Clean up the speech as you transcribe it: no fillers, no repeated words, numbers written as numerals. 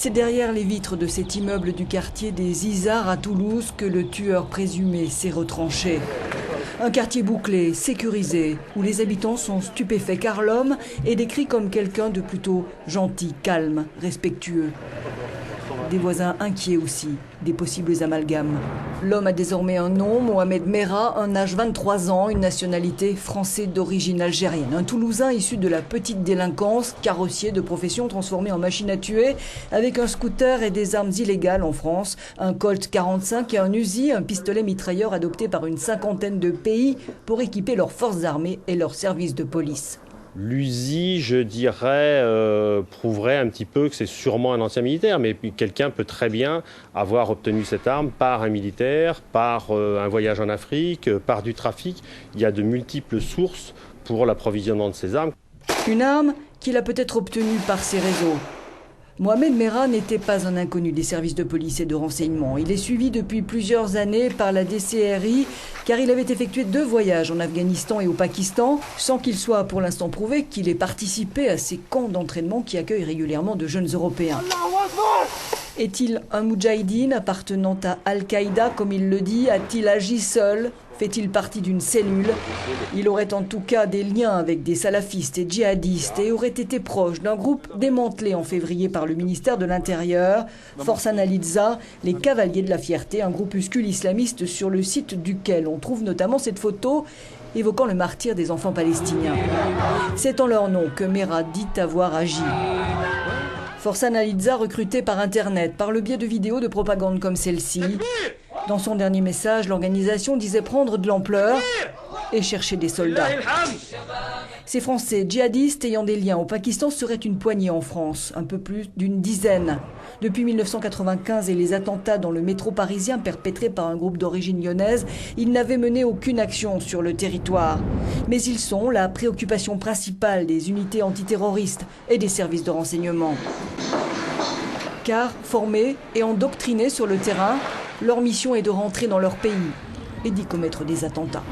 C'est derrière les vitres de cet immeuble du quartier des Izards à Toulouse que le tueur présumé s'est retranché. Un quartier bouclé, sécurisé, où les habitants sont stupéfaits car l'homme est décrit comme quelqu'un de plutôt gentil, calme, respectueux. Des voisins inquiets aussi, des possibles amalgames. L'homme a désormais un nom, Mohamed Merah, un âge 23 ans, une nationalité français d'origine algérienne. Un Toulousain issu de la petite délinquance, carrossier de profession transformé en machine à tuer, avec un scooter et des armes illégales en France, un Colt 45 et un Uzi, un pistolet mitrailleur adopté par une cinquantaine de pays pour équiper leurs forces armées et leurs services de police. L'Uzi, je dirais, prouverait un petit peu que c'est sûrement un ancien militaire, mais quelqu'un peut très bien avoir obtenu cette arme par un militaire, par un voyage en Afrique, par du trafic. Il y a de multiples sources pour l'approvisionnement de ces armes. Une arme qu'il a peut-être obtenue par ses réseaux. Mohamed Merah n'était pas un inconnu des services de police et de renseignement. Il est suivi depuis plusieurs années par la DCRI car il avait effectué 2 voyages en Afghanistan et au Pakistan sans qu'il soit pour l'instant prouvé qu'il ait participé à ces camps d'entraînement qui accueillent régulièrement de jeunes Européens. Est-il un moudjahidine appartenant à Al-Qaïda comme il le dit? A-t-il agi seul? Fait-il partie d'une cellule? Il aurait en tout cas des liens avec des salafistes et djihadistes et aurait été proche d'un groupe démantelé en février par le ministère de l'Intérieur, Forsan Al-Idza, les Cavaliers de la Fierté, un groupuscule islamiste sur le site duquel on trouve notamment cette photo évoquant le martyre des enfants palestiniens. C'est en leur nom que Merah dit avoir agi. Forsan Al-Idza recruté par Internet, par le biais de vidéos de propagande comme celle-ci. Dans son dernier message, l'organisation disait prendre de l'ampleur et chercher des soldats. Ces Français djihadistes ayant des liens au Pakistan seraient une poignée en France, un peu plus d'une dizaine. Depuis 1995 et les attentats dans le métro parisien perpétrés par un groupe d'origine lyonnaise, ils n'avaient mené aucune action sur le territoire. Mais ils sont la préoccupation principale des unités antiterroristes et des services de renseignement. Car, formés et endoctrinés sur le terrain, leur mission est de rentrer dans leur pays et d'y commettre des attentats.